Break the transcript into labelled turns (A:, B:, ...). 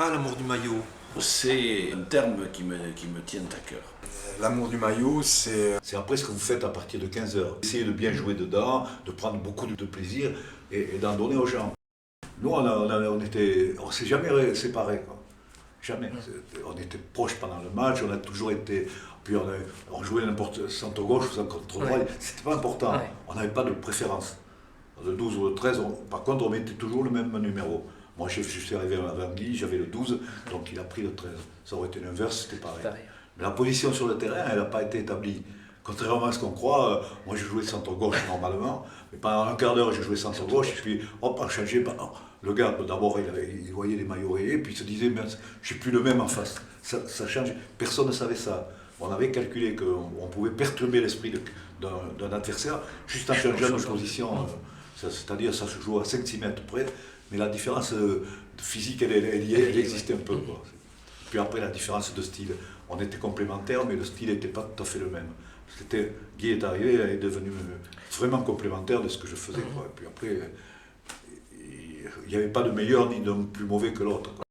A: Ah, l'amour du maillot.
B: C'est un terme qui me tient à cœur.
A: L'amour du maillot, c'est...
C: C'est après ce que vous faites à partir de 15 heures. Essayez de bien jouer dedans, de prendre beaucoup de plaisir et d'en donner aux gens. Nous, on s'est jamais séparés, quoi. Jamais. On était proches pendant le match, on a toujours été... Puis on jouait n'importe centre-gauche ou centre-droit, c'était pas important.
D: Ouais.
C: On n'avait pas de préférence. Le 12 ou le 13, par contre, on mettait toujours le même numéro. Moi, je suis arrivé avant Guy, j'avais le 12, donc il a pris le 13. Ça aurait été l'inverse, c'était pareil. Mais la position sur le terrain, elle n'a pas été établie. Contrairement à ce qu'on croit, moi je jouais centre-gauche normalement, mais pendant un quart d'heure je jouais centre-gauche, et puis hop, on changeait. Le gars, d'abord, il voyait les maillots rayés, puis il se disait, mais je ne suis plus le même en face. Ça change. Personne ne savait ça. On avait calculé qu'on pouvait perturber l'esprit d'un adversaire juste en changeant de position. C'est-à-dire, ça se joue à 5-6 mètres près, mais la différence physique, elle existait un peu, quoi. Puis après, la différence de style. On était complémentaires, mais le style n'était pas tout à fait le même. Guy est arrivé, il est devenu vraiment complémentaire de ce que je faisais, quoi. Et puis après, il n'y avait pas de meilleur ni de plus mauvais que l'autre, quoi.